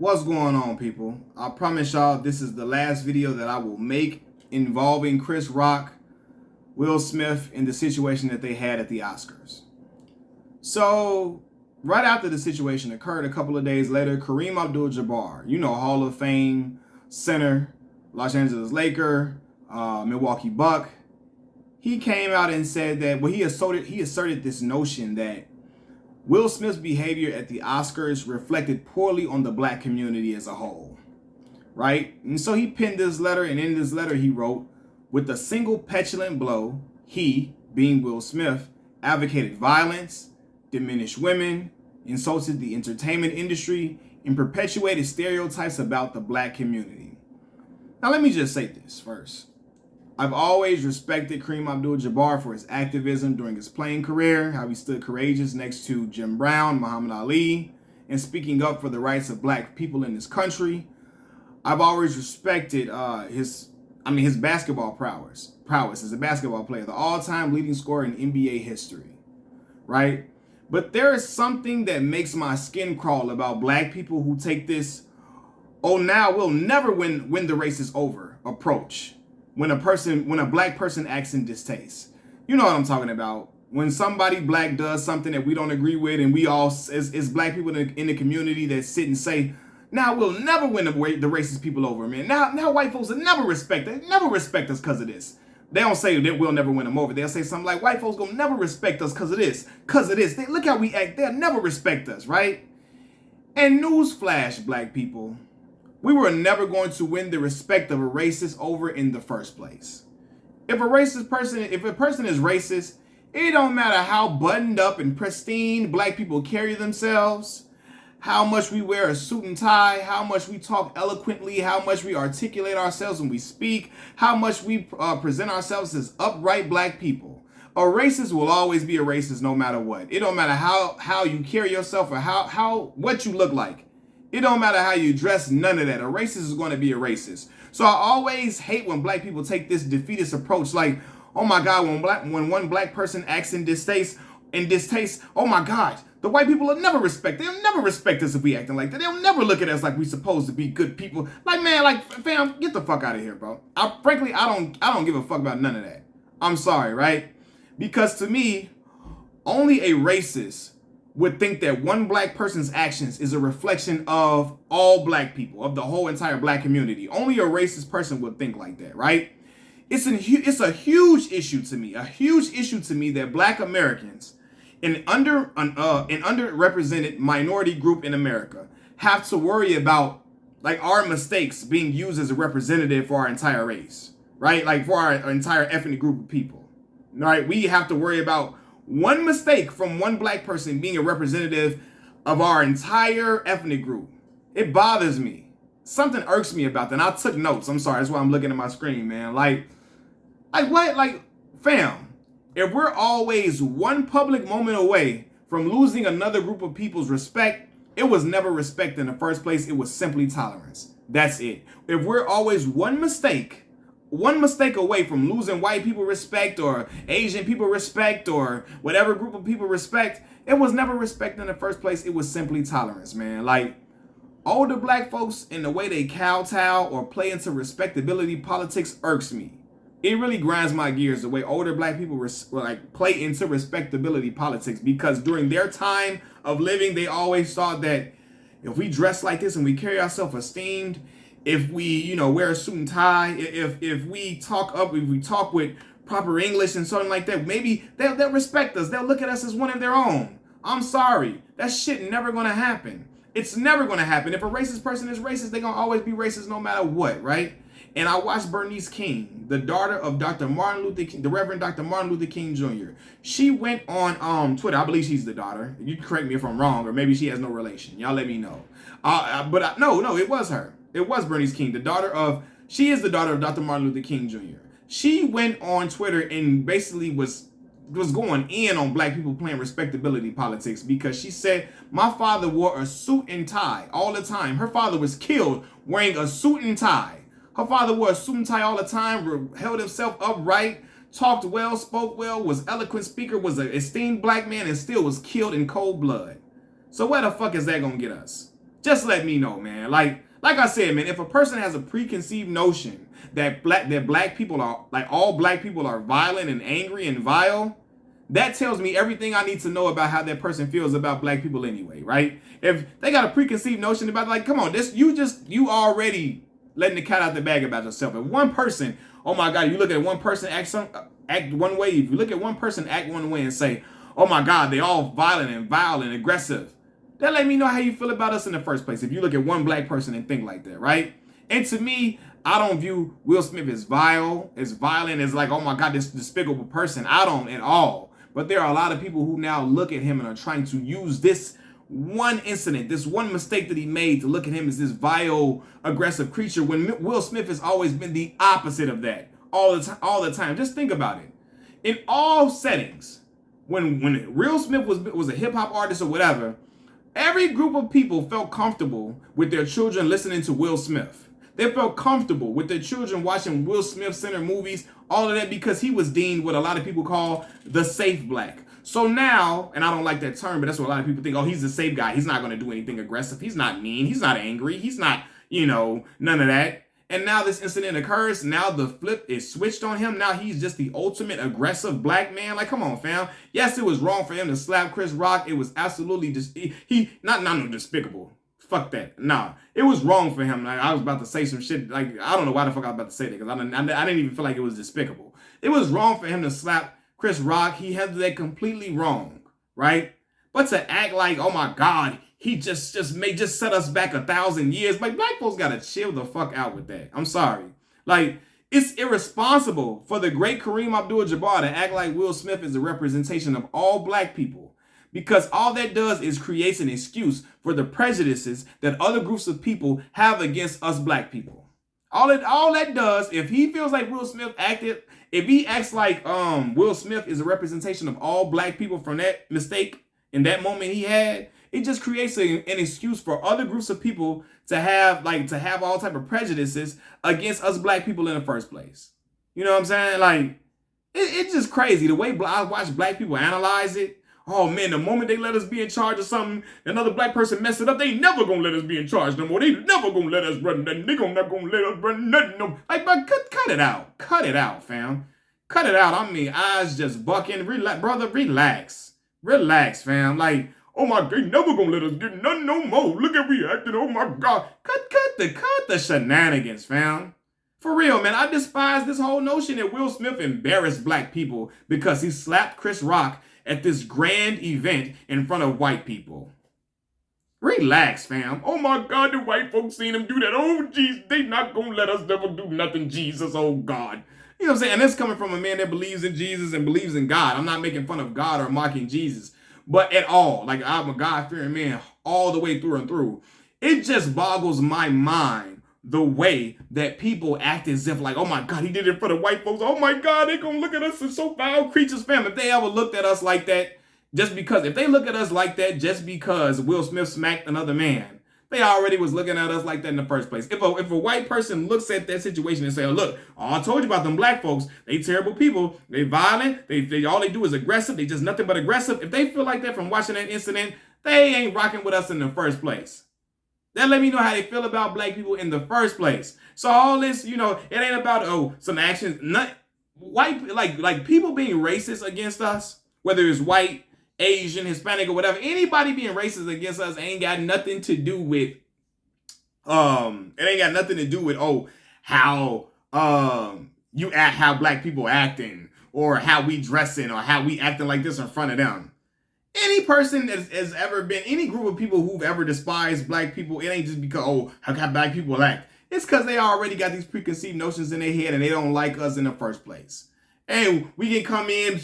What's going on, people? I promise y'all this is the last video that I will make involving Chris Rock, Will Smith, and the situation that they had at the Oscars. So, right after the situation occurred, a couple of days later, Kareem Abdul-Jabbar, Hall of Fame center, Los Angeles Laker, Milwaukee Buck, he came out and said that, he asserted this notion that Will Smith's behavior at the Oscars reflected poorly on the black community as a whole, right? And so he penned this letter, and in this letter he wrote, with a single petulant blow, he, being Will Smith, advocated violence, diminished women, insulted the entertainment industry, and perpetuated stereotypes about the black community. Now let me just say this first. I've always respected Kareem Abdul-Jabbar for his activism during his playing career, how he stood courageous next to Jim Brown, Muhammad Ali, and speaking up for the rights of black people in this country. I've always respected his basketball prowess as a basketball player, the all-time leading scorer in NBA history, right? But there is something that makes my skin crawl about black people who take this, oh, now we'll never win the race is over approach. When a black person acts in distaste. You know what I'm talking about. When somebody black does something that we don't agree with, and we all, as black people in the community, that sit and say, now we'll never win the racist people over, man. Now white folks will never respect us because of this. They don't say that we'll never win them over. They'll say something like, white folks gonna never respect us because of this. Look how we act. They'll never respect us, right? And newsflash, black people, we were never going to win the respect of a racist over in the first place. If a person is racist, it don't matter how buttoned up and pristine black people carry themselves, how much we wear a suit and tie, how much we talk eloquently, how much we articulate ourselves when we speak, how much we present ourselves as upright black people. A racist will always be a racist no matter what. It don't matter how you carry yourself or what you look like. It don't matter how you dress, none of that. A racist is going to be a racist. So I always hate when black people take this defeatist approach, like, oh my God, when one black person acts in distaste, oh my God, the white people will never respect. They'll never respect us if we acting like that. They'll never look at us like we supposed to be good people. Like, man, fam, get the fuck out of here, bro. Frankly, I don't give a fuck about none of that. I'm sorry, right? Because to me, only a racist would think that one black person's actions is a reflection of all black people, of the whole entire black community. Only a racist person would think like that, right? It's a huge issue to me, that black Americans, an underrepresented minority group in America, have to worry about like our mistakes being used as a representative for our entire race, right? Like for our entire ethnic group of people, right? We have to worry about one mistake from one black person being a representative of our entire ethnic group. It bothers me. Something irks me about that. And I took notes. I'm sorry. That's why I'm looking at my screen, man. Like what? Like, fam, if we're always one public moment away from losing another group of people's respect, it was never respect in the first place. It was simply tolerance. That's it. If we're always one mistake away from losing white people respect or Asian people respect or whatever group of people respect, it was never respect in the first place. It was simply tolerance, man. Like, older black folks and the way they kowtow or play into respectability politics irks me. It really grinds my gears the way older black people play into respectability politics, because during their time of living, they always thought that if we dress like this and we carry ourselves esteemed, if we, wear a suit and tie, if we talk with proper English and something like that, maybe they'll respect us. They'll look at us as one of their own. I'm sorry. That shit never gonna happen. It's never gonna happen. If a racist person is racist, they're gonna always be racist no matter what, right? And I watched Bernice King, the daughter of Dr. Martin Luther King, the Reverend Dr. Martin Luther King Jr. She went on Twitter. I believe she's the daughter. You can correct me if I'm wrong, or maybe she has no relation. Y'all let me know. No, it was her. It was Bernice King, she is the daughter of Dr. Martin Luther King Jr. She went on Twitter and basically was going in on black people playing respectability politics, because she said, my father wore a suit and tie all the time. Her father was killed wearing a suit and tie. Her father wore a suit and tie all the time, held himself upright, talked well, spoke well, was eloquent speaker, was an esteemed black man, and still was killed in cold blood. So where the fuck is that gonna get us? Just let me know, man. Like I said, man, if a person has a preconceived notion that black people are, like, all black people are violent and angry and vile, that tells me everything I need to know about how that person feels about black people anyway, right? If they got a preconceived notion about, like, come on, you already letting the cat out the bag about yourself. If one person, oh my God, you look at one person act one way, if you look at one person act one way and say, oh my God, they all violent and vile and aggressive, that let me know how you feel about us in the first place. If you look at one black person and think like that, right? And to me, I don't view Will Smith as vile, as violent, as like, oh my God, this despicable person. I don't at all. But there are a lot of people who now look at him and are trying to use this one incident, this one mistake that he made, to look at him as this vile, aggressive creature, when Will Smith has always been the opposite of that all the time. Just think about it. In all settings, when Will Smith was a hip hop artist or whatever, every group of people felt comfortable with their children listening to Will Smith. They felt comfortable with their children watching Will Smith-centered movies, all of that, because he was deemed what a lot of people call the safe black. So now, and I don't like that term, but that's what a lot of people think, oh, he's the safe guy. He's not going to do anything aggressive. He's not mean. He's not angry. He's not, none of that. And now this incident occurs. Now the flip is switched on him. Now he's just the ultimate aggressive black man. Like, come on, fam. Yes, it was wrong for him to slap Chris Rock. It was absolutely just, not despicable. Fuck that. Nah, it was wrong for him. Like, I was about to say some shit. Like, I don't know why the fuck I was about to say that, because I didn't even feel like it was despicable. It was wrong for him to slap Chris Rock. He handled that completely wrong, right? But to act like, oh my God, he just set us back 1,000 years. Like, black folks gotta chill the fuck out with that. I'm sorry. Like, it's irresponsible for the great Kareem Abdul-Jabbar to act like Will Smith is a representation of all black people, because all that does is creates an excuse for the prejudices that other groups of people have against us black people. All that does, if he feels like Will Smith if he acts like Will Smith is a representation of all black people from that mistake in that moment he had, it just creates an excuse for other groups of people to have all type of prejudices against us black people in the first place. You know what I'm saying? Like, it's just crazy the way I watch black people analyze it. Oh man, the moment they let us be in charge of something, another black person mess it up, they never gonna let us be in charge no more. They never gonna let us run nothing. They not gonna let us run nothing. No. Like, but cut it out. Cut it out, fam. Cut it out. I mean, eyes just bucking. Relax, brother, relax. Relax, fam. Like, oh my God, they never gonna let us get nothing no more. Look at we acting. Oh my God. Cut the shenanigans, fam. For real, man. I despise this whole notion that Will Smith embarrassed black people because he slapped Chris Rock at this grand event in front of white people. Relax, fam. Oh my God, the white folks seen him do that. Oh, jeez, they not gonna let us never do nothing, Jesus. Oh God. You know what I'm saying? And this coming from a man that believes in Jesus and believes in God. I'm not making fun of God or mocking Jesus, but at all. Like, I'm a God-fearing man all the way through and through. It just boggles my mind the way that people act as if like, oh my God, he did it for the white folks. Oh my God, they gonna look at us as so foul creatures, fam. If they ever looked at us like that, if they look at us like that just because Will Smith smacked another man, they already was looking at us like that in the first place. If a white person looks at that situation and say, oh, look, I told you about them black folks. They terrible people. They violent. They all they do is aggressive. They just nothing but aggressive. If they feel like that from watching that incident, they ain't rocking with us in the first place. That let me know how they feel about black people in the first place. So all this, it ain't about, some actions. White, like people being racist against us, whether it's white, Asian, Hispanic, or whatever, anybody being racist against us ain't got nothing to do with, how how black people acting, or how we dressing, or how we acting like this in front of them. Any person that has ever been, any group of people who've ever despised black people, it ain't just because, how black people act. It's because they already got these preconceived notions in their head and they don't like us in the first place. Hey, we can come in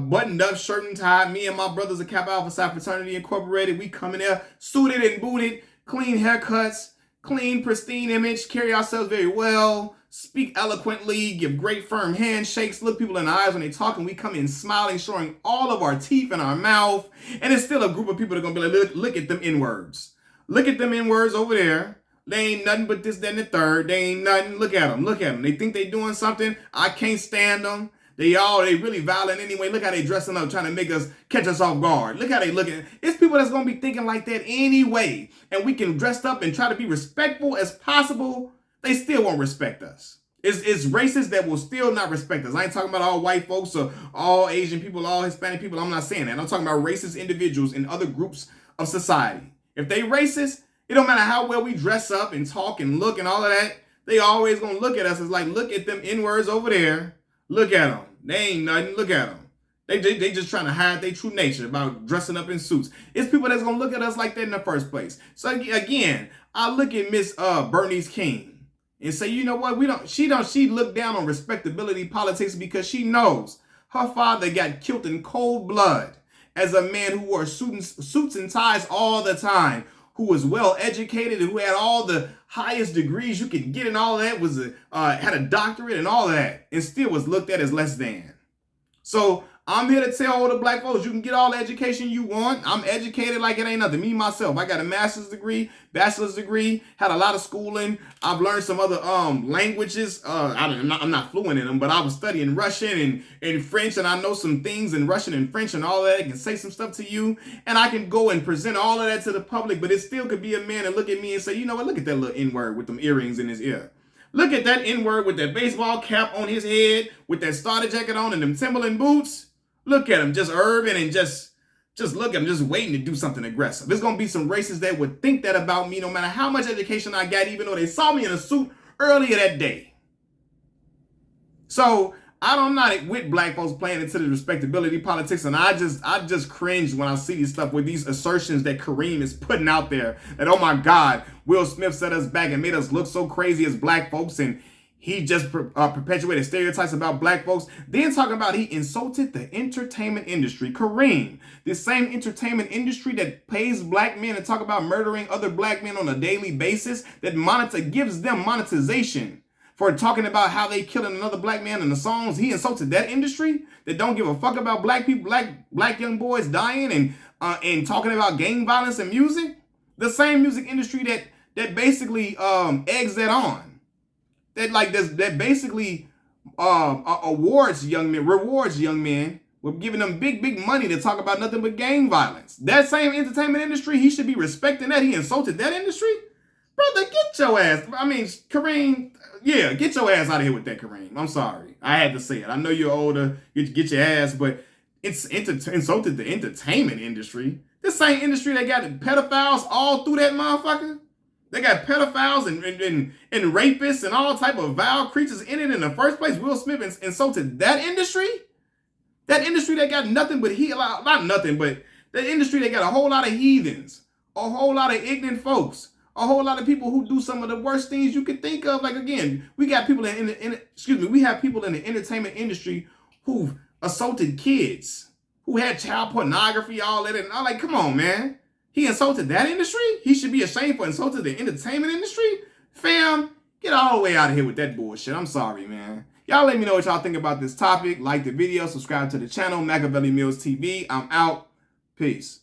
buttoned up, shirt and tie. Me and my brothers at Kappa Alpha Psi Fraternity Incorporated, we come in there suited and booted, clean haircuts, clean, pristine image, carry ourselves very well, speak eloquently, give great firm handshakes, look people in the eyes when they talk, and we come in smiling, showing all of our teeth in our mouth. And it's still a group of people that are going to be like, look at them N-words. Look at them N-words over there. They ain't nothing but this, that, and the third. They ain't nothing. Look at them. Look at them. They think they doing something. I can't stand them. They really violent anyway. Look how they dressing up, trying to catch us off guard. Look how they looking. It's people that's gonna be thinking like that anyway. And we can dress up and try to be respectful as possible. They still won't respect us. It's racists that will still not respect us. I ain't talking about all white folks or all Asian people, all Hispanic people. I'm not saying that. I'm talking about racist individuals in other groups of society. If they racist, it don't matter how well we dress up and talk and look and all of that. They always gonna look at us as like, look at them N-words over there. Look at them. They ain't nothing. Look at them. They just trying to hide their true nature about dressing up in suits. It's people that's gonna look at us like that in the first place. So again, I look at Miss Bernice King and say, you know what? She look down on respectability politics because she knows her father got killed in cold blood as a man who wore suits and ties all the time, who was well educated and who had all the highest degrees you could get and all that, had a doctorate and all that, and still was looked at as less than. So I'm here to tell all the black folks, you can get all the education you want. I'm educated like it ain't nothing. Me, myself, I got a master's degree, bachelor's degree, had a lot of schooling. I've learned some other languages. I'm not fluent in them, but I was studying Russian and French, and I know some things in Russian and French and all that. I can say some stuff to you, and I can go and present all of that to the public, but it still could be a man and look at me and say, you know what, look at that little N-word with them earrings in his ear. Look at that N-word with that baseball cap on his head, with that starter jacket on and them Timberland boots. Look at him, just urban and just look at him, just waiting to do something aggressive. There's going to be some racists that would think that about me no matter how much education I got, even though they saw me in a suit earlier that day. So I'm not with black folks playing into the respectability politics, and I just cringe when I see these stuff with these assertions that Kareem is putting out there that, oh my God, Will Smith set us back and made us look so crazy as black folks, and he just perpetuated stereotypes about black folks. Then talking about he insulted the entertainment industry. Kareem, this same entertainment industry that pays black men to talk about murdering other black men on a daily basis, that gives them monetization for talking about how they killing another black man in the songs. He insulted that industry that don't give a fuck about black people, black young boys dying and talking about gang violence and music. The same music industry that basically eggs that on. That basically rewards young men with giving them big money to talk about nothing but gang violence. That same entertainment industry, he should be respecting that. He insulted that industry. Brother, get your ass. I mean, Kareem, yeah, get your ass out of here with that, Kareem. I'm sorry. I had to say it. I know you're older. Get your ass, but it's insulted the entertainment industry. This same industry that got pedophiles all through that motherfucker. They got pedophiles and rapists and all type of vile creatures in it in the first place. Will Smith insulted that industry? That industry that got nothing but not nothing, but the industry that got a whole lot of heathens, a whole lot of ignorant folks, a whole lot of people who do some of the worst things you could think of. Like, again, we have people in the entertainment industry who've assaulted kids, who had child pornography, all that, and I'm like, come on, man. He insulted that industry? He should be ashamed for insulting the entertainment industry? Fam, get all the way out of here with that bullshit. I'm sorry, man. Y'all let me know what y'all think about this topic. Like the video, subscribe to the channel, Machiavelli Mills TV. I'm out. Peace.